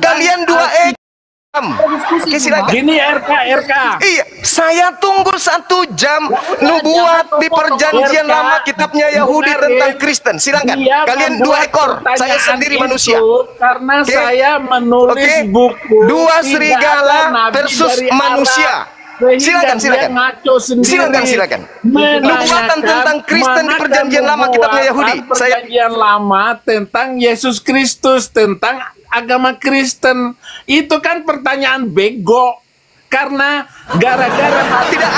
Kalian dua Oke, silakan. Gini RK. Iya, saya tunggu 1 jam nubuat di perjanjian lama kitabnya Yahudi tentang Kristen. Silakan. Kalian 2 ekor, saya sendiri manusia. Karena saya menulis buku 2 serigala versus manusia. Silakan. Silakan. Nubuatan tentang Kristen di perjanjian lama kitabnya Yahudi. Perjanjian lama tentang Yesus Kristus, tentang agama Kristen. Itu kan pertanyaan bego. Karena gara-gara tidak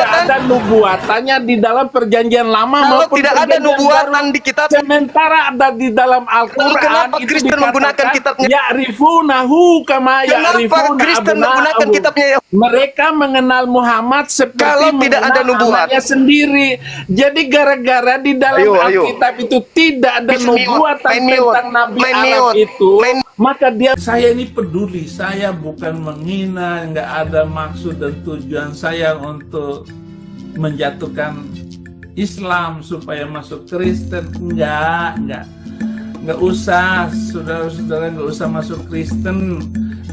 ada nubuatannya di dalam perjanjian lama. Kalau tidak ada nubuatan di kitab, sementara ada di dalam Al-Quran. Kenapa Kristen menggunakan kitabnya? Ya'rifunahu kama ya'rifuna Kristen menggunakan kitabnya? Mereka mengenal Muhammad seperti kalau tidak ada nubuatan sendiri. Jadi gara-gara di dalam Alkitab itu tidak ada nubuatan tentang Nabi Arab itu, maka saya ini peduli. Saya bukan menghina, nggak ada maksud dan tujuan saya untuk menjatuhkan Islam supaya masuk Kristen. Nggak usah, saudara-saudara, nggak usah masuk Kristen.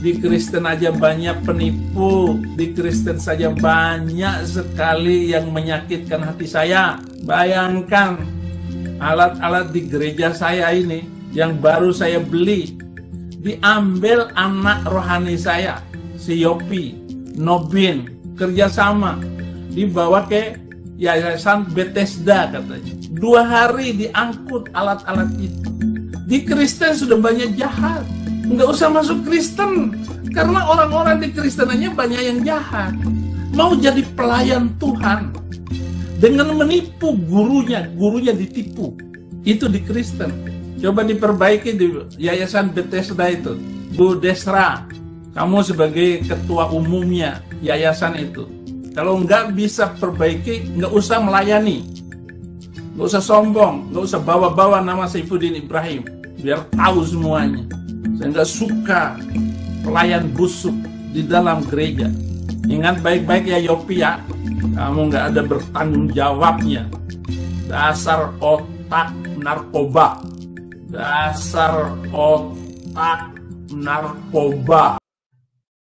Di Kristen aja banyak penipu, di Kristen saja banyak sekali yang menyakitkan hati saya. Bayangkan alat-alat di gereja saya ini yang baru saya beli, diambil anak rohani saya, si Yopi, Nobin, kerjasama, dibawa ke Yayasan Bethesda katanya. 2 hari diangkut alat-alat itu. Di Kristen sudah banyak jahat. Nggak usah masuk Kristen, karena orang-orang di Kristenannya banyak yang jahat. Mau jadi pelayan Tuhan dengan menipu gurunya ditipu. Itu di Kristen. Coba diperbaiki di Yayasan Bethesda itu. Bu Desra, kamu sebagai ketua umumnya yayasan itu, kalau nggak bisa perbaiki, nggak usah melayani, nggak usah sombong, nggak usah bawa-bawa nama Saifuddin Ibrahim, biar tahu semuanya. Saya nggak suka pelayan busuk di dalam gereja. Ingat baik-baik ya Yopi ya, kamu nggak ada bertanggung jawabnya. Dasar otak narkoba. Dasar otak narkoba.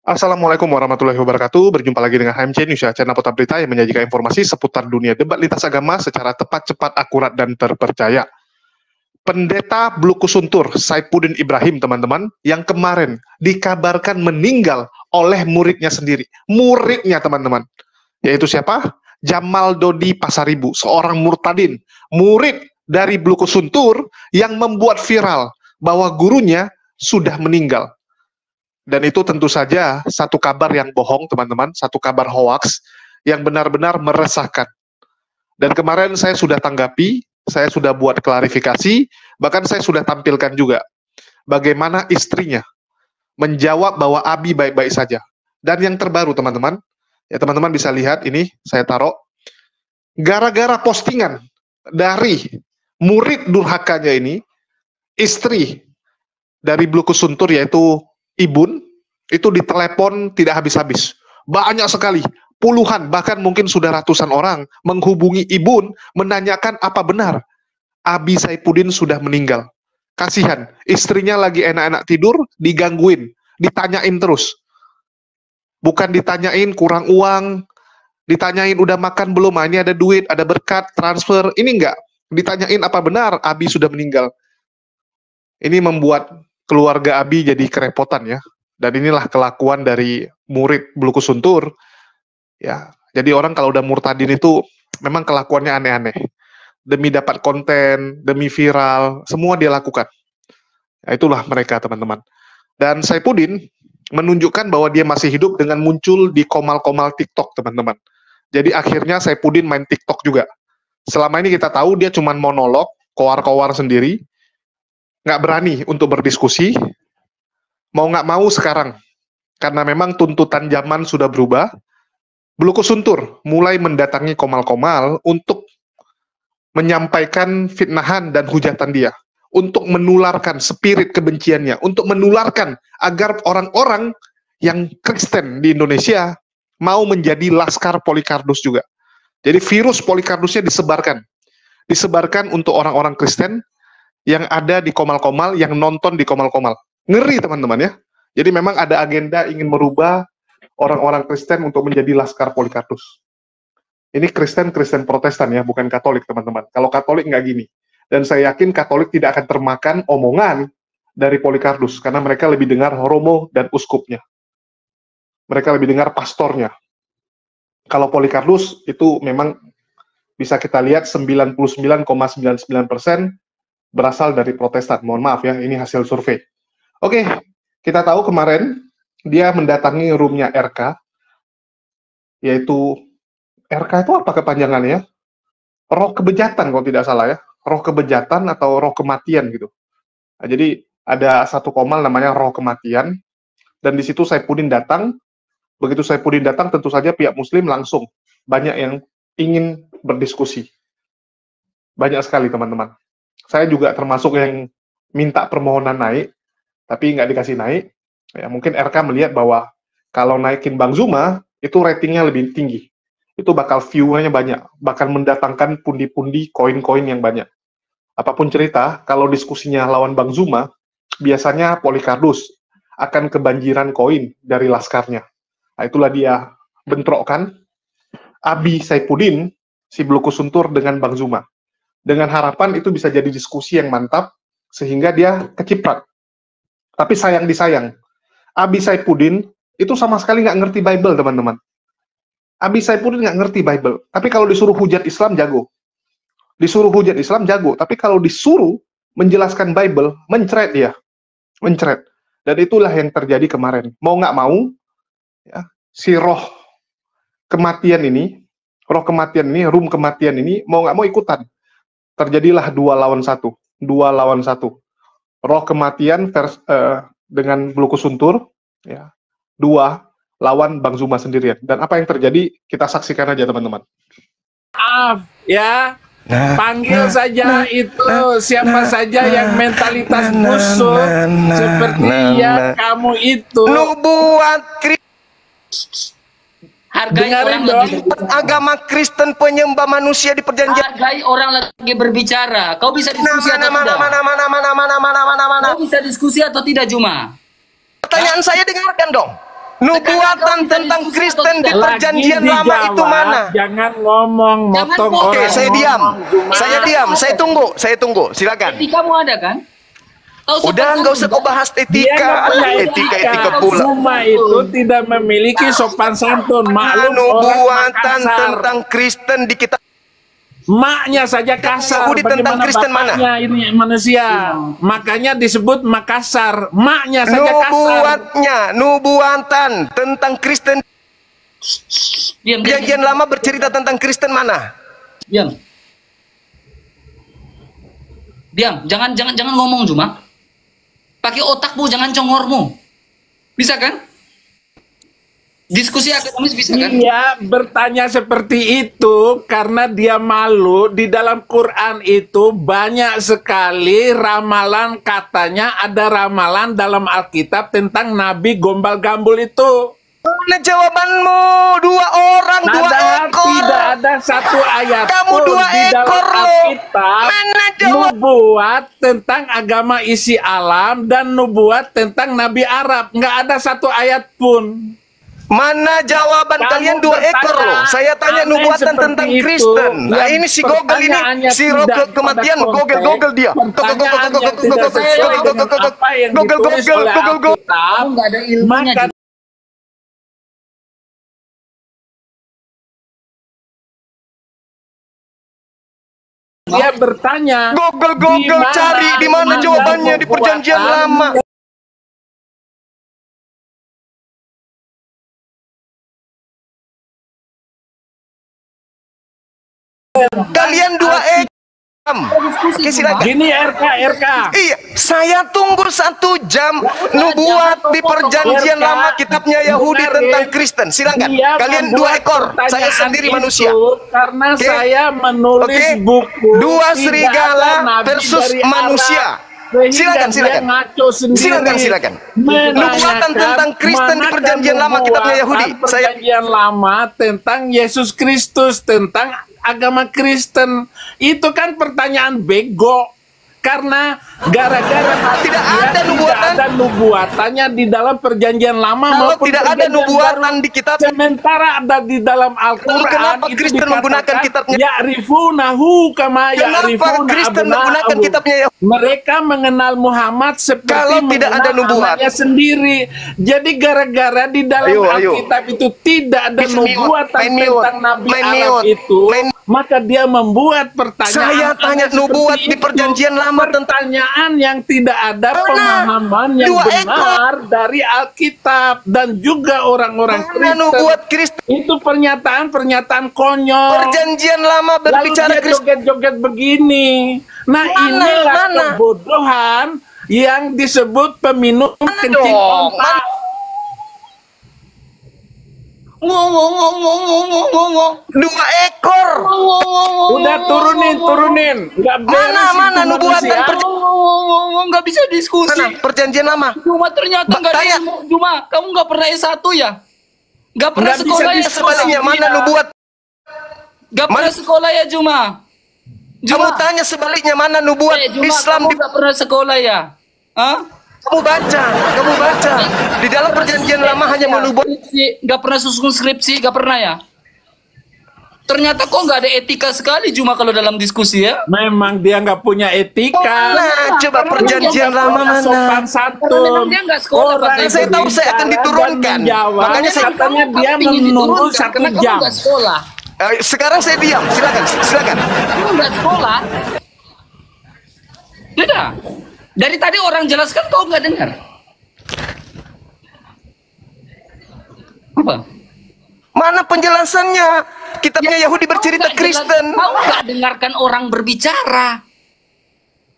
Assalamualaikum warahmatullahi wabarakatuh. Berjumpa lagi dengan HMC News, channel Pota Berita yang menyajikan informasi seputar dunia debat lintas agama secara tepat, cepat, akurat, dan terpercaya. Pendeta Blukusuntur Saifuddin Ibrahim, teman-teman, yang kemarin dikabarkan meninggal oleh muridnya sendiri. Muridnya, teman-teman. Yaitu siapa? Jamal Dodi Pasaribu, seorang murtadin, murid dari Blukusuntur yang membuat viral bahwa gurunya sudah meninggal. Dan itu tentu saja satu kabar yang bohong, teman-teman, satu kabar hoaks yang benar-benar meresahkan. Dan kemarin saya sudah tanggapi, saya sudah buat klarifikasi, bahkan saya sudah tampilkan juga bagaimana istrinya menjawab bahwa Abi baik-baik saja. Dan yang terbaru, teman-teman, ya teman-teman bisa lihat ini, saya taruh, gara-gara postingan dari murid durhakanya ini, istri dari Blukusuntur yaitu Ibun, itu ditelepon tidak habis-habis. Banyak sekali, puluhan, bahkan mungkin sudah ratusan orang menghubungi Ibun, menanyakan apa benar Abi Saifuddin sudah meninggal. Kasihan, istrinya lagi enak-enak tidur, digangguin, ditanyain terus. Bukan ditanyain kurang uang, ditanyain udah makan belum, ini ada duit, ada berkat, transfer, ini enggak. Ditanyain apa benar Abi sudah meninggal. Ini membuat keluarga Abi jadi kerepotan ya. Dan inilah kelakuan dari murid Blukusuntur. Ya, jadi orang kalau udah murtadin itu memang kelakuannya aneh-aneh. Demi dapat konten, demi viral, semua dia lakukan. Ya, itulah mereka, teman-teman. Dan Saifuddin menunjukkan bahwa dia masih hidup dengan muncul di komal-komal TikTok, teman-teman. Jadi akhirnya Saifuddin main TikTok juga. Selama ini kita tahu dia cuma monolog, kowar-kowar sendiri, nggak berani untuk berdiskusi, mau nggak mau sekarang, karena memang tuntutan zaman sudah berubah, Blukusuntur mulai mendatangi komal-komal untuk menyampaikan fitnahan dan hujatan dia, untuk menularkan spirit kebenciannya, untuk menularkan agar orang-orang yang Kristen di Indonesia mau menjadi laskar Polycarpus juga. Jadi virus Polycarpusnya disebarkan untuk orang-orang Kristen yang ada di komal-komal, yang nonton di komal-komal. Ngeri teman-teman ya. Jadi memang ada agenda ingin merubah orang-orang Kristen untuk menjadi laskar Polycarpus. Ini Kristen Protestan ya, bukan Katolik teman-teman. Kalau Katolik nggak gini. Dan saya yakin Katolik tidak akan termakan omongan dari Polycarpus, karena mereka lebih dengar romo dan uskupnya. Mereka lebih dengar pastornya. Kalau Polycarpus itu memang bisa kita lihat 99,99% berasal dari Protestan. Mohon maaf ya, ini hasil survei. Oke, kita tahu kemarin dia mendatangi roomnya RK, yaitu RK itu apa kepanjangannya? Roh kebejatan kalau tidak salah ya. Roh kebejatan atau roh kematian gitu. Nah, jadi ada satu komal namanya roh kematian, dan di situ Saifuddin datang. Begitu Saifuddin datang, tentu saja pihak Muslim langsung banyak yang ingin berdiskusi. Banyak sekali teman-teman. Saya juga termasuk yang minta permohonan naik, tapi nggak dikasih naik. Ya, mungkin RK melihat bahwa kalau naikin Bang Zuma, itu ratingnya lebih tinggi. Itu bakal view-nya banyak, bakal mendatangkan pundi-pundi koin-koin yang banyak. Apapun cerita, kalau diskusinya lawan Bang Zuma, biasanya Polycarpus akan kebanjiran koin dari laskarnya. Nah, itulah dia bentrokkan Abi Saifuddin, si Blukus Suntur dengan Bang Zuma. Dengan harapan itu bisa jadi diskusi yang mantap, sehingga dia keciprat. Tapi sayang disayang, Abi Saifuddin itu sama sekali nggak ngerti Bible, teman-teman. Abi Saifuddin nggak ngerti Bible, tapi kalau disuruh hujat Islam jago. Disuruh hujat Islam jago, tapi kalau disuruh menjelaskan Bible, mencret dia. Mencret. Dan itulah yang terjadi kemarin. Mau nggak mau, ya, si roh kematian ini, room kematian ini, mau nggak mau ikutan. Terjadilah 2 lawan 1. 2 lawan 1. Roh kematian dengan Blukus Suntur, ya, 2 lawan Bang Zuma sendirian. Dan apa yang terjadi, kita saksikan aja teman-teman. Maaf ya, panggil saja itu siapa saja yang mentalitas musuh seperti yang kamu itu. Nubuat Hargai Dengarin orang dong. lagi berbicara. agama Kristen penyembah manusia di perjanjian. Hargai orang lagi berbicara. Kau bisa diskusi atau tidak? Kau bisa diskusi atau tidak, Juma? Pertanyaan saya dengarkan dong. Nubuatan tentang Kristen di Lagi perjanjian lama itu dijawab, mana? Jangan ngomong, Jangan motong potong. Oke, orang. saya diam. Juma. Saya diam. Saya tunggu. Silakan. Etika kamu ada kan? Kau Udah, sopan nggak usah santun, kau bahas Dia etika. nggak punya Etika pula. Zuma itu tidak memiliki sopan santun. Maklum orang Nubuatan Makassar. tentang Kristen di kitab. Maknya saja kasar. Yahudi tentang Bagaimana Kristen mana? bapaknya ini manusia. Makanya disebut Makassar. Maknya saja kasar. Nubuatan tentang Kristen. Diam, diam, Perjanjian lama bercerita tentang Kristen mana? diam. Diam. Jangan ngomong, Juma. Pakai otakmu, jangan congormu. Bisa kan? Diskusi akademis bisa kan? Dia bertanya seperti itu karena dia malu. Di dalam Quran itu banyak sekali ramalan, katanya ada ramalan dalam Alkitab tentang Nabi gombal-gambul itu. Mana jawabanmu? 2 orang, 2 ekor. Tidak ada satu ayat Kamu pun 2 di dalam ekor loh. Alkitab Mana jawab? nubuat tentang agama isi alam dan nubuat tentang Nabi Arab. Nggak ada satu ayat pun. Mana jawaban Kamu kalian 2 ekor bertanya loh. Saya tanya aneh nubuatan seperti tentang itu, Kristen. Nah, yang ini si Gogel ini, pertanyaannya si roh tidak kematian, pada konteks, Gogel dia. pertanyaan yang tidak sesuai dengan apa yang ditulis oleh Alkitab, Kamu nggak ada ilmunya. maka dia bertanya Gogel cari di mana jawabannya di perjanjian lama. Kalian 2 ekor. Oke, silakan. Gini RK. Iya, saya tunggu 1 jam nubuat di perjanjian lama kitabnya Yahudi tentang Kristen. Silakan. Dia Kalian 2 membuat ekor. Saya pertanyaan sendiri itu manusia. Karena Oke. saya menulis Oke. buku 2 Tidak serigala Ada Nabi versus dari manusia. Arab. Sehingga Silakan. dia ngaco sendiri. Silakan. Menanyakan Nubuatan tentang Kristen di manakah perjanjian lama kitabnya Yahudi. nubuatan perjanjian lama tentang Yesus Kristus, tentang agama Kristen. Itu kan pertanyaan bego. Karena gara-gara Tidak ada nubuatan. tidak ada nubuatannya di dalam perjanjian lama Kalau maupun tidak ada perjanjian nubuatan baru. di kitab, Sementara ada di dalam Al-Quran kenapa itu Kristen menggunakan kitabnya? Ya'rifunahu kama Kenapa ya'rifuna Kristen menggunakan abna'ahum. kitabnya Yahudi? Mereka mengenal Muhammad seperti Kalau tidak ada mengenal nubuat. anaknya sendiri. Jadi gara-gara di dalam Ayo. Alkitab itu tidak ada Bisa nubuatan main mute. tentang Nabi Main Arab mute. itu, maka dia membuat pertanyaan. Saya tanya seperti nubuat di itu. perjanjian lama tentang Pertanyaan yang tidak ada Mana? pemahaman yang Dua benar dari Alkitab dan juga orang-orang mana Kristen. nubuat Kristen? Itu pernyataan-pernyataan konyol. Perjanjian lama Lalu berbicara dia Kristen. joget-joget begini. Nah, Mana? inilah Mana? kebodohan yang disebut peminum kencing dong? otak. Dua ekor. Udah turunin. Nggak beres Mana itu nubuatan manusia. Nggak bisa diskusi. Mana perjanjian lama? Cuma ternyata nggak ada Tanya. ilmu. Cuma kamu nggak pernah S1 ya? Nggak pernah Nggak bisa sekolah ya? diskusi. Sebaliknya mana nubuat? Nggak pernah sekolah ya Juma? Kamu tanya sebaliknya mana nubuat Juma, Islam kamu di nggak pernah sekolah ya? Hah? kamu baca. Di dalam perjanjian lama hanya menubuat. Skripsi, nggak pernah susun skripsi, nggak pernah ya? Ternyata kok nggak ada etika sekali Juma kalau dalam diskusi ya? Memang dia nggak punya etika. Nah, coba Karena perjanjian dia lama Sopan mana? Karena santun. memang dia nggak sekolah, Pak. Orang Saya tahu saya akan berbicara diturunkan. dan menjawab. Makanya saya- katanya Kamu dia pingin menunggu diturunkan 1 karena jam. Kamu nggak sekolah. Sekarang saya diam. Silakan. Kamu nggak sekolah. Sudah. Dari tadi orang jelaskan kau nggak dengar. Apa? Mana penjelasannya? Kitabnya Yahudi bercerita Kau nggak Kristen. Kau nggak dengarkan orang berbicara.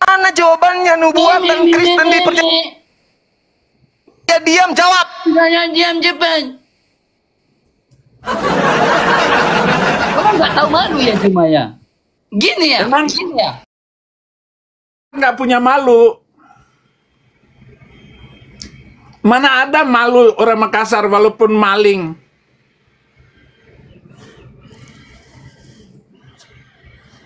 Mana jawabannya nubuatan Kristen di perjanjian? Ya diam, jawab. Jangan diam Jepang. Kamu nggak tahu malu ya Juma ya? Gini ya? Emang- Gini ya? Nggak punya malu. Mana ada malu orang Makassar walaupun maling.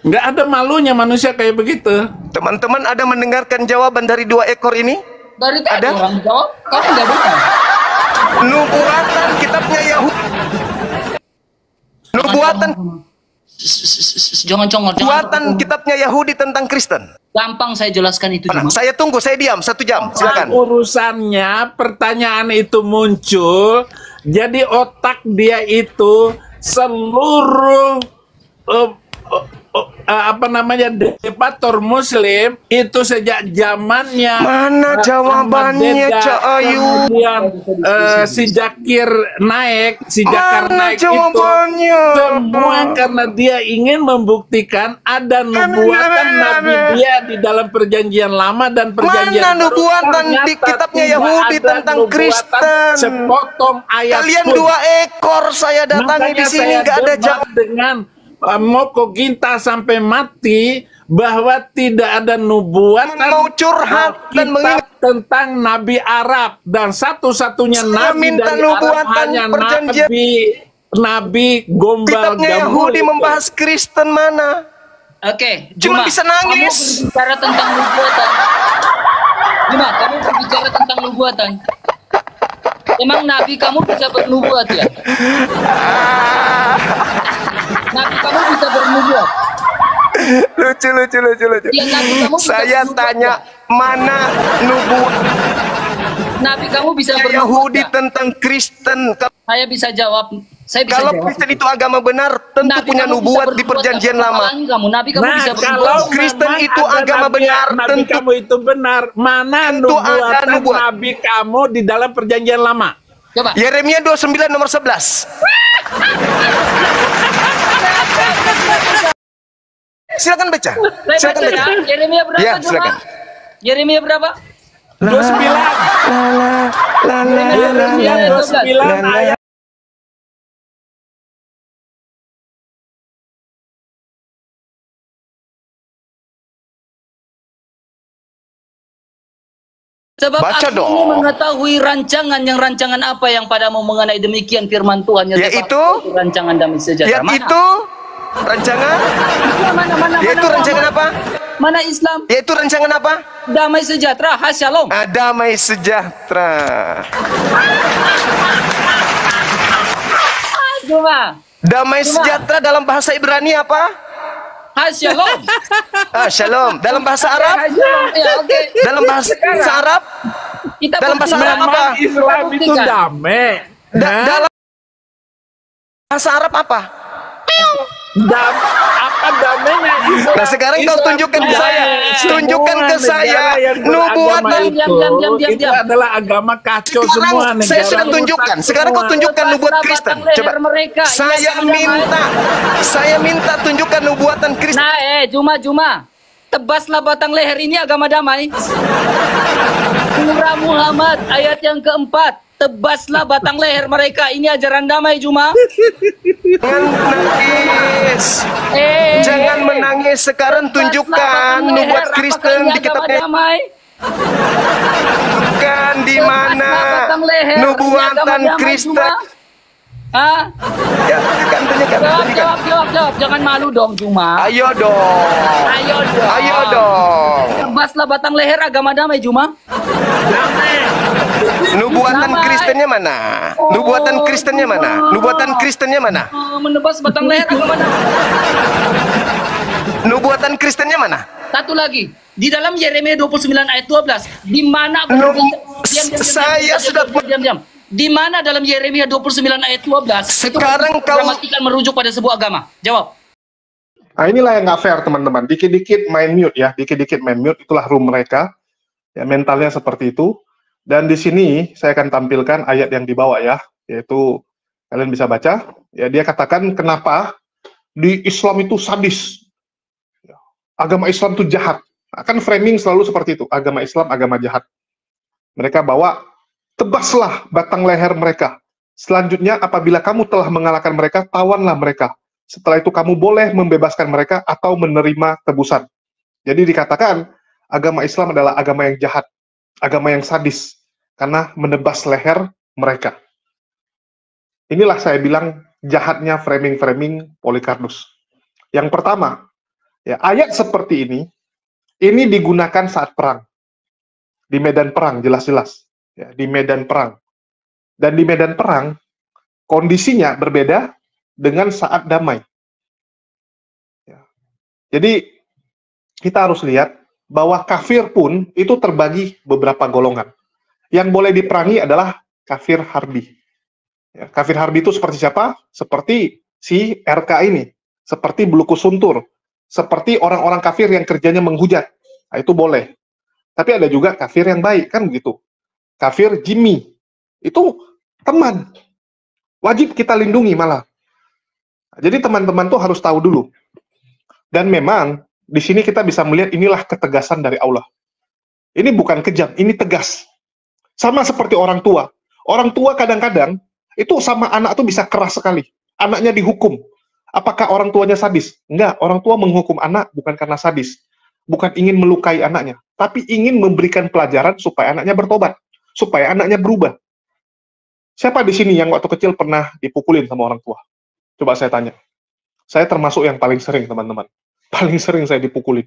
Nggak ada malunya manusia kayak begitu. Teman-teman ada mendengarkan jawaban dari dua ekor ini? Dari tadi Ada? orang jawab, kamu nggak dengar. Nubuatan kitabnya Yahudi. Nubuatan Jangan congor, Nubuatan kitabnya Yahudi tentang Kristen. Gampang saya jelaskan itu Juma. Saya tunggu, saya diam 1 jam. Silakan. Urusannya pertanyaan itu muncul, jadi otak dia itu seluruh debator Muslim itu sejak zamannya Mana jawabannya, Ahmad Deda, Cak Ayu? kemudian si Jakir naik, si Jakar Mana naik jawabannya? itu semua karena dia ingin membuktikan ada nubuatan Nabi dia di dalam perjanjian lama dan perjanjian Mana baru. nubuatan di Ternyata kitabnya tidak Yahudi ada tentang nubuatan Kristen? Sepotong ayat Kalian pun. 2 ekor saya datangi di Makanya sini saya nggak ada debat jawab. dengan Moko Ginta sampai mati bahwa tidak ada nubuatan Mau curhat dan kitab mengingat. tentang Nabi Arab dan satu-satunya Saya Nabi minta dari Arab nubuatan hanya perjanjian. Nabi Gombal Kitabnya Gamul Yahudi itu. membahas Kristen mana? Oke, Cuma Juma, bisa nangis. Kamu berbicara tentang nubuatan. Juma, kamu berbicara tentang nubuatan. Emang Nabi kamu bisa bernubuat ya? Nabi kamu bisa bernubuat. Lucu. Ya, Nabi kamu bisa Saya bernubuat, tanya ya? mana nubuat Nabi kamu bisa bernubuat. Yahudi ya? tentang Kristen? Saya bisa jawab. Saya bisa Kalau jawab. Kristen itu agama benar, tentu Nabi punya kamu bisa nubuat di bernubuat, perjanjian apa lama. kesalahan kamu? Nabi kamu Nah, bisa kalau bernubuat. Kristen memang itu ada agama benar, Nabi tentu- kamu itu benar. Mana Tentu ada nubuatan nubuat. Nabi kamu di dalam perjanjian lama? Coba. Yeremia 29 nomor 11. Silakan baca. Saya Silakan baca ya. baca. Yeremia berapa Ya, Juma? silakan. Yeremia berapa? 29. Yeremia 29 ayat Sebab Baca aku dong. ini mengetahui rancangan apa yang padamu mengenai demikian firman Tuhan. Yaitu? Rancangan damai sejahtera. Yaitu rancangan, Mana? yaitu rancangan apa? Mana Islam? Yaitu rancangan apa? Damai sejahtera, shalom. Damai sejahtera. Cuma. Damai sejahtera dalam bahasa Ibrani apa? Shalom. Shalom. Dalam bahasa Arab? Shalom. Ya, oke. Dalam bahasa Arab? Kita Dalam bahasa buktikan. Arab apa? Islam itu damai. Dalam bahasa Arab apa? Apa damainya Islam? Nah sekarang kau Islam tunjukkan ke itu saya. Tunjukkan ke saya nubuatan. Itu adalah agama kacau semua Sekarang saya negara. sudah tunjukkan. Sekarang kau tunjukkan nubuat Kristen. Coba. Saya minta tunjukkan nubuatan Kristen. Nah, Juma. Tebaslah batang leher ini agama damai. Surah Muhammad ayat yang keempat. Tebaslah batang leher mereka. Ini ajaran damai, Juma. Jangan menangis. Jangan menangis. Sekarang tunjukkan nubuat Kristen di kitabnya. Damai. Tunjukkan di mana nubuatan Kristen. Hah? Ya, tunjukkan. Jawab. Jangan malu dong, Juma. Ayo dong. Ayo dong. Tebaslah batang leher agama damai, Juma. Nubuatan Kristennya mana? Nubuatan Kristennya mana? Nubuatan Kristennya mana? Menebas batang leher agama damai. Nubuatan Kristennya mana? Satu lagi. Di dalam Yeremia 29 ayat 12. Di mana diam. Di mana dalam Yeremia 29 ayat 12? Sekarang kau gramatikan merujuk pada sebuah agama. Jawab. Nah inilah yang nggak fair teman-teman. Dikit-dikit main mute ya. Dikit-dikit main mute. Itulah room mereka. Ya, mentalnya seperti itu. Dan di sini saya akan tampilkan ayat yang dibawa ya, yaitu kalian bisa baca. Ya, dia katakan kenapa di Islam itu sadis, agama Islam itu jahat. Akan framing selalu seperti itu, agama Islam agama jahat. Mereka bawa tebaslah batang leher mereka. Selanjutnya apabila kamu telah mengalahkan mereka, tawanlah mereka. Setelah itu kamu boleh membebaskan mereka atau menerima tebusan. Jadi dikatakan agama Islam adalah agama yang jahat, agama yang sadis, karena menebas leher mereka. Inilah saya bilang jahatnya framing-framing Polikarpus. Yang pertama, ya, ayat seperti ini digunakan saat perang. Di medan perang, jelas-jelas. Ya, di medan perang. Dan di medan perang, kondisinya berbeda dengan saat damai. Ya. Jadi, kita harus lihat bahwa kafir pun itu terbagi beberapa golongan. Yang boleh diperangi adalah kafir harbi. Ya, kafir harbi itu seperti siapa? Seperti si RK ini, seperti Bulukus Suntur, seperti orang-orang kafir yang kerjanya menghujat. Nah, itu boleh. Tapi ada juga kafir yang baik, kan begitu. Kafir Jimmy, itu teman. Wajib kita lindungi malah. Jadi teman-teman tuh harus tahu dulu. Dan memang, di sini kita bisa melihat inilah ketegasan dari Allah. Ini bukan kejam, ini tegas. Sama seperti orang tua. Orang tua kadang-kadang itu sama anak tuh bisa keras sekali. Anaknya dihukum. Apakah orang tuanya sadis? Enggak, orang tua menghukum anak bukan karena sadis. Bukan ingin melukai anaknya, tapi ingin memberikan pelajaran supaya anaknya bertobat, supaya anaknya berubah. Siapa di sini yang waktu kecil pernah dipukulin sama orang tua? Coba saya tanya. Saya termasuk yang paling sering, teman-teman. Paling sering saya dipukulin.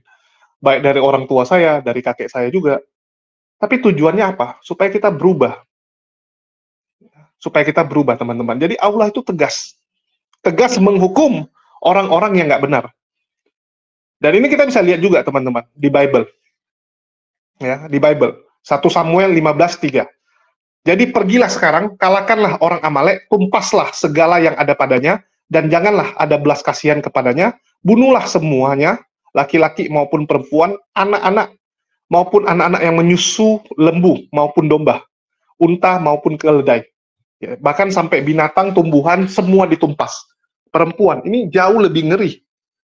Baik dari orang tua saya, dari kakek saya juga. Tapi tujuannya apa? Supaya kita berubah. Supaya kita berubah, teman-teman. Jadi Allah itu tegas. Tegas menghukum orang-orang yang nggak benar. Dan ini kita bisa lihat juga, teman-teman, di Bible. Ya, di Bible. 1 Samuel 15:3. Jadi pergilah sekarang, kalahkanlah orang Amalek, tumpaslah segala yang ada padanya, dan janganlah ada belas kasihan kepadanya, bunuhlah semuanya, laki-laki maupun perempuan, anak-anak, maupun anak-anak yang menyusu lembu maupun domba, unta maupun keledai. Ya, bahkan sampai binatang, tumbuhan, semua ditumpas. Perempuan, ini jauh lebih ngeri,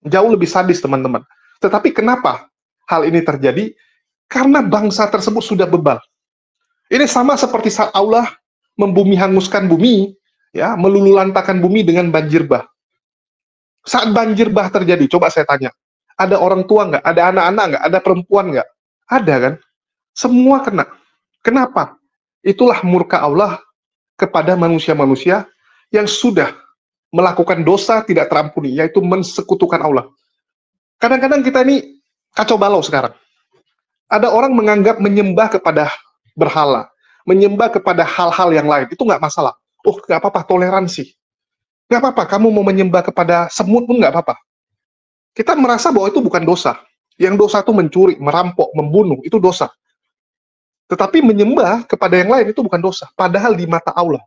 jauh lebih sadis, teman-teman. Tetapi kenapa hal ini terjadi? Karena bangsa tersebut sudah bebal. Ini sama seperti saat Allah membumi hanguskan bumi, ya, melululantakan bumi dengan banjir bah. Saat banjir bah terjadi, coba saya tanya, ada orang tua nggak? Ada anak-anak nggak? Ada perempuan nggak? Ada kan? Semua kena. Kenapa? Itulah murka Allah kepada manusia-manusia yang sudah melakukan dosa tidak terampuni, yaitu mensekutukan Allah. Kadang-kadang kita ini kacau balau sekarang. Ada orang menganggap menyembah kepada berhala, menyembah kepada hal-hal yang lain, itu nggak masalah. Oh, nggak apa-apa, toleransi. Nggak apa-apa, kamu mau menyembah kepada semut pun nggak apa-apa. Kita merasa bahwa itu bukan dosa. Yang dosa itu mencuri, merampok, membunuh, itu dosa. Tetapi menyembah kepada yang lain itu bukan dosa. Padahal di mata Allah.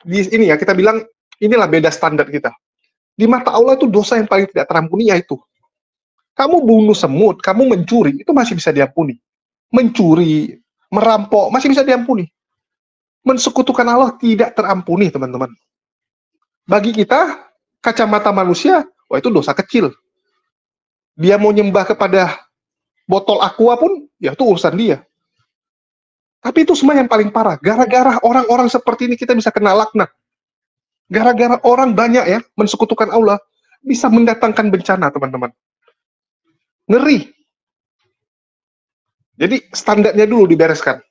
Ini ya, kita bilang, inilah beda standar kita. Di mata Allah itu dosa yang paling tidak terampuni, yaitu kamu bunuh semut, kamu mencuri, itu masih bisa diampuni. Mencuri, merampok, masih bisa diampuni. Mensekutukan Allah tidak terampuni, teman-teman. Bagi kita, kacamata manusia, wah itu dosa kecil. Dia mau nyembah kepada botol aqua pun, ya itu urusan dia. Tapi itu semua yang paling parah. Gara-gara orang-orang seperti ini kita bisa kena laknat. Gara-gara orang banyak ya mensekutukan Allah, bisa mendatangkan bencana, teman-teman. Ngeri. Jadi standarnya dulu dibereskan.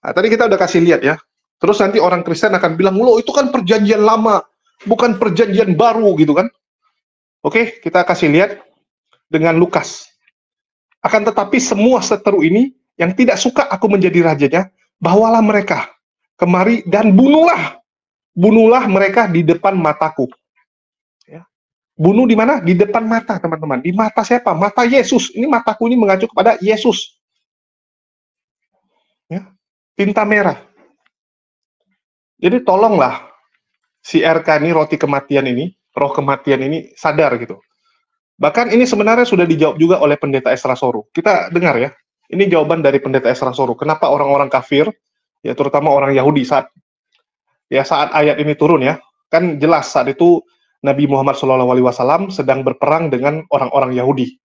Nah, tadi kita udah kasih lihat ya. Terus nanti orang Kristen akan bilang, loh itu kan perjanjian lama, bukan perjanjian baru gitu kan. Oke, kita kasih lihat dengan Lukas. Akan tetapi semua seteru ini yang tidak suka aku menjadi rajanya, bawalah mereka kemari dan bunuhlah mereka di depan mataku. Ya. Bunuh di mana? Di depan mata, teman-teman. Di mata siapa? Mata Yesus. Ini mataku ini mengacu kepada Yesus. Ya. Tinta merah. Jadi tolonglah si RK ini, roti kematian ini, roh kematian ini sadar gitu. Bahkan ini sebenarnya sudah dijawab juga oleh pendeta Esra Soru. Kita dengar ya. Ini jawaban dari pendeta Esra Soru. Kenapa orang-orang kafir, ya terutama orang Yahudi saat ayat ini turun ya, kan jelas saat itu Nabi Muhammad SAW sedang berperang dengan orang-orang Yahudi,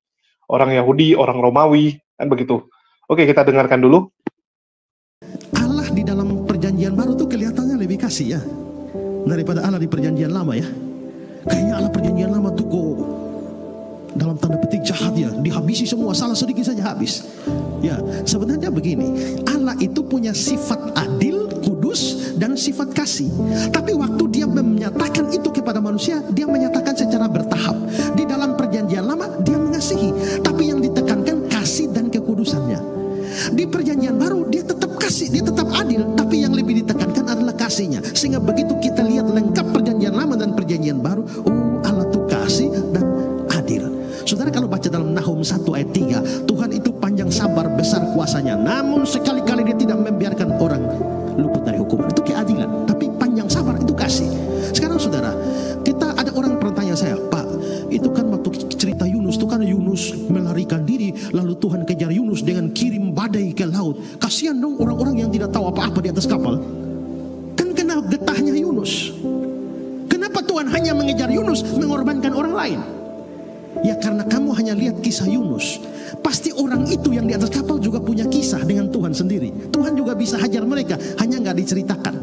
orang Romawi, kan begitu. Oke, kita dengarkan dulu. Allah di dalam perjanjian baru tuh kelihatannya lebih kasih ya daripada Allah di perjanjian lama ya. Kayaknya Allah perjanjian lama tuh dalam tanda petik jahat ya, dihabisi semua, salah sedikit saja habis. Ya, sebenarnya begini, Allah itu punya sifat adil, kudus, dan sifat kasih. Tapi waktu dia menyatakan itu kepada manusia, dia menyatakan secara bertahap. Di dalam perjanjian lama, dia mengasihi, tapi yang ditekankan kasih dan kekudusannya. Di perjanjian baru, dia tetap kasih, dia tetap adil, tapi yang lebih ditekankan adalah kasihnya. Sehingga begitu kita lihat lengkap perjanjian lama dan perjanjian baru, oh Allah itu kasih dan adil. Saudara kalau baca dalam Nahum 1 ayat 3, Tuhan itu panjang sabar, besar kuasanya, namun sekali-kali dia tidak membiarkan orang luput dari hukuman. Itu keadilan, tapi panjang sabar itu kasih. Sekarang saudara, ada orang pernah tanya saya, Pak, itu kan waktu cerita Yunus, itu kan Yunus melarikan diri, lalu Tuhan kejar Yunus dengan kirim badai ke laut. Kasihan dong orang-orang yang tidak tahu apa-apa di atas kapal. Kan kena getahnya Yunus. Kenapa Tuhan hanya mengejar Yunus, mengorbankan orang lain? Ya karena kamu hanya lihat kisah Yunus. Pasti orang itu yang di atas kapal juga punya kisah dengan Tuhan sendiri. Tuhan juga bisa hajar mereka, hanya nggak diceritakan.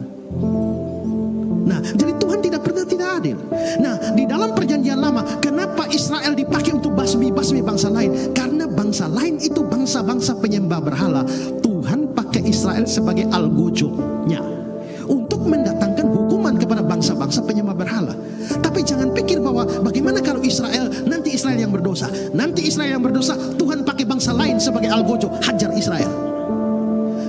Nah, jadi Tuhan tidak pernah tidak adil. Nah, di dalam perjanjian lama, kenapa Israel dipakai untuk basmi bangsa lain? Karena bangsa lain itu bangsa-bangsa penyembah berhala. Tuhan pakai Israel sebagai algojonya untuk mendatangkan hukuman kepada bangsa-bangsa penyembah berhala. Tapi jangan pikir bahwa bagaimana kalau nanti Israel yang berdosa. Nanti Israel yang berdosa, Tuhan pakai bangsa lain sebagai algojo, hajar Israel.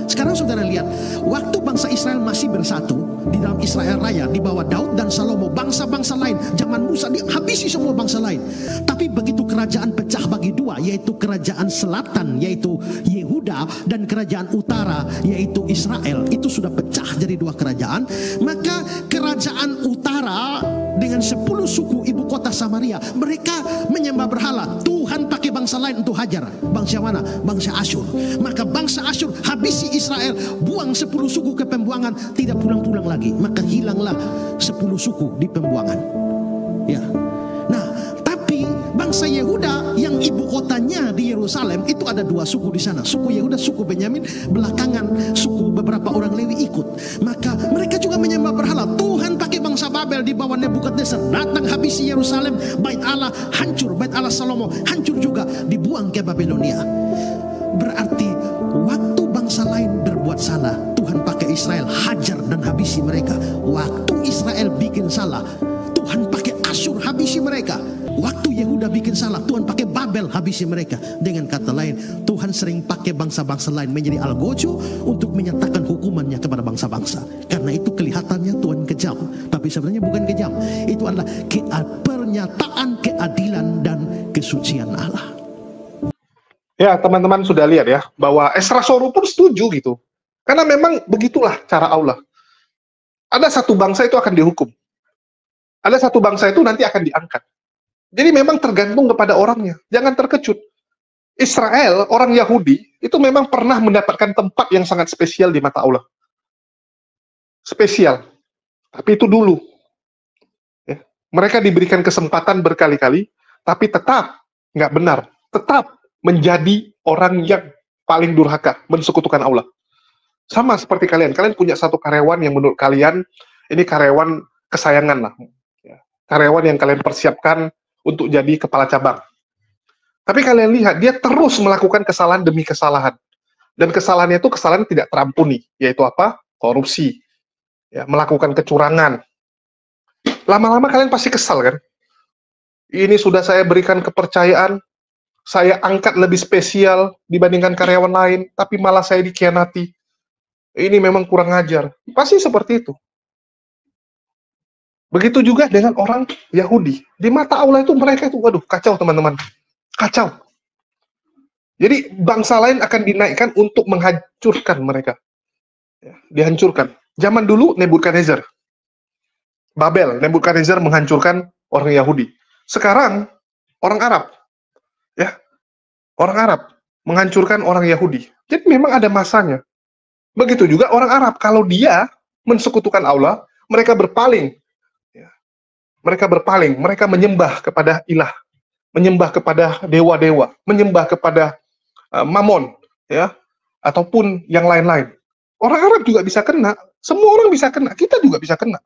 Sekarang saudara lihat, waktu bangsa Israel masih bersatu di dalam Israel Raya di bawah Daud dan Salomo, bangsa-bangsa lain zaman Musa dihabisi semua bangsa lain. Tapi begitu kerajaan pecah bagi dua, yaitu kerajaan selatan yaitu Yehuda dan kerajaan utara yaitu Israel, itu sudah pecah jadi dua kerajaan. Maka kerajaan utara dengan 10 suku ibu kota Samaria, mereka menyembah berhala. Tuhan pakai bangsa lain untuk hajar. Bangsa mana? Bangsa Asyur. Maka bangsa Asyur habisi Israel, buang 10 suku ke pembuangan, tidak pulang-pulang lagi. Maka hilanglah 10 suku di pembuangan. Ya. Nah, tapi bangsa Yehuda yang ibu kotanya di Yerusalem, itu ada 2 suku di sana. Suku Yehuda, suku Benyamin, belakangan suku beberapa orang Lewi ikut. Maka mereka juga menyembah berhala. Tuhan pakai bangsa Babel di bawah Nebukadnezar datang habisi Yerusalem, bait Allah hancur, bait Allah Salomo hancur juga, dibuang ke Babilonia. Berarti waktu bangsa lain berbuat salah, Tuhan pakai Israel hajar dan habisi mereka. Waktu Israel bikin salah, Tuhan pakai Asyur habisi mereka. Waktu Yehuda bikin salah, Tuhan pakai Babel habisi mereka. Dengan kata lain, Tuhan sering pakai bangsa-bangsa lain menjadi algojo untuk menyatakan hukumannya kepada bangsa-bangsa. Karena itu kelihatannya Tuhan kejam, tapi sebenarnya bukan kejam. Itu adalah pernyataan keadilan dan kesucian Allah. Ya, teman-teman sudah lihat ya, bahwa Esra Soru pun setuju gitu. Karena memang begitulah cara Allah. Ada satu bangsa itu akan dihukum. Ada satu bangsa itu nanti akan diangkat. Jadi memang tergantung kepada orangnya. Jangan terkejut. Israel, orang Yahudi, itu memang pernah mendapatkan tempat yang sangat spesial di mata Allah. Spesial. Tapi itu dulu. Ya. Mereka diberikan kesempatan berkali-kali, tapi tetap nggak benar. Tetap menjadi orang yang paling durhaka, mensekutukan Allah. Sama seperti kalian. Kalian punya satu karyawan yang menurut kalian, ini karyawan kesayangan lah. Ya. Karyawan yang kalian persiapkan untuk jadi kepala cabang. Tapi kalian lihat, dia terus melakukan kesalahan demi kesalahan. Dan kesalahannya itu kesalahan tidak terampuni. Yaitu apa? Korupsi. Ya, melakukan kecurangan. Lama-lama kalian pasti kesal kan? Ini sudah saya berikan kepercayaan, saya angkat lebih spesial dibandingkan karyawan lain, tapi malah saya dikhianati. Ini memang kurang ajar. Pasti seperti itu. Begitu juga dengan orang Yahudi. Di mata Allah itu mereka itu, waduh, kacau teman-teman. Kacau. Jadi bangsa lain akan dinaikkan untuk menghancurkan mereka. Ya, dihancurkan. Zaman dulu Nebukadnezar. Babel, Nebukadnezar menghancurkan orang Yahudi. Sekarang orang Arab. Ya. Orang Arab menghancurkan orang Yahudi. Jadi memang ada masanya. Begitu juga orang Arab. Kalau dia mensekutukan Allah, mereka berpaling. Mereka berpaling, mereka menyembah kepada ilah, menyembah kepada dewa-dewa, menyembah kepada Mamon, ya, ataupun yang lain-lain. Orang Arab juga bisa kena, semua orang bisa kena, kita juga bisa kena.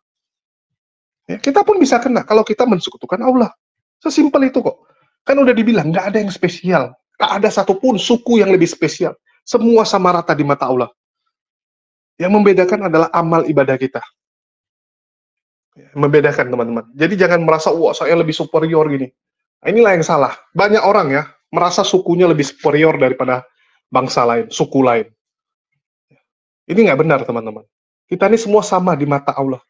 Ya, kita pun bisa kena kalau kita mensekutukan Allah. Sesimpel itu kok. Kan udah dibilang, nggak ada yang spesial. Nggak ada satupun suku yang lebih spesial. Semua sama rata di mata Allah. Yang membedakan adalah amal ibadah kita. Membedakan teman-teman. Jadi jangan merasa, wah saya lebih superior gini. Nah, inilah yang salah. Banyak orang ya, merasa sukunya lebih superior daripada bangsa lain, suku lain. Ini nggak benar teman-teman. Kita ini semua sama di mata Allah.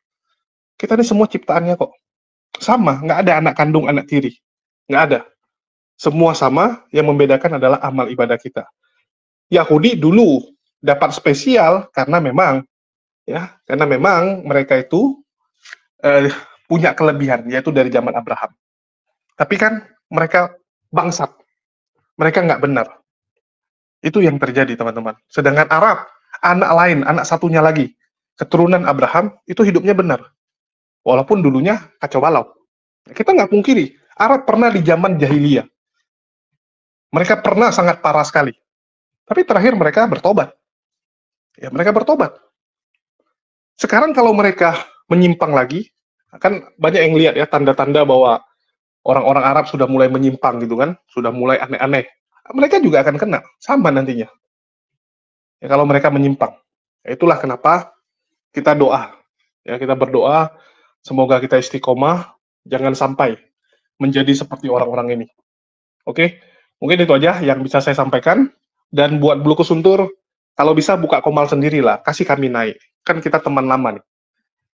Kita ini semua ciptaannya kok. Sama, nggak ada anak kandung, anak tiri. Nggak ada. Semua sama, yang membedakan adalah amal ibadah kita. Yahudi dulu dapat spesial karena memang mereka itu punya kelebihan, yaitu dari zaman Abraham. Tapi kan mereka bangsat, mereka nggak benar. Itu yang terjadi teman-teman. Sedangkan Arab, anak lain, anak satunya lagi, keturunan Abraham, itu hidupnya benar. Walaupun dulunya kacau balau. Kita nggak pungkiri, Arab pernah di zaman jahiliyah. Mereka pernah sangat parah sekali. Tapi terakhir mereka bertobat. Ya, mereka bertobat. Sekarang kalau mereka menyimpang lagi, kan banyak yang lihat ya tanda-tanda bahwa orang-orang Arab sudah mulai menyimpang gitu kan, sudah mulai aneh-aneh. Mereka juga akan kena, sama nantinya. Ya, kalau mereka menyimpang. Ya, itulah kenapa kita doa. Ya, kita berdoa, semoga kita istiqomah, jangan sampai menjadi seperti orang-orang ini. Oke, mungkin itu aja yang bisa saya sampaikan. Dan buat Bluku Suntur, kalau bisa buka komal sendirilah, kasih kami naik. Kan kita teman lama nih.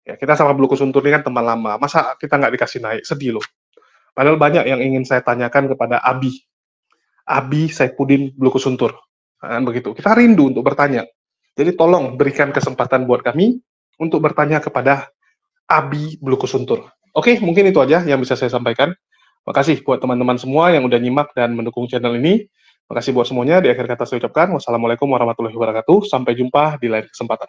Ya, kita sama Bluku Suntur ini kan teman lama. Masa kita nggak dikasih naik? Sedih loh. Padahal banyak yang ingin saya tanyakan kepada Abi Saifuddin Bluku Suntur. Nah, begitu. Kita rindu untuk bertanya. Jadi tolong berikan kesempatan buat kami untuk bertanya kepada Abi Bluku Suntur. Oke, mungkin itu aja yang bisa saya sampaikan. Makasih buat teman-teman semua yang udah nyimak dan mendukung channel ini. Makasih buat semuanya. Di akhir kata saya ucapkan wassalamualaikum warahmatullahi wabarakatuh. Sampai jumpa di lain kesempatan.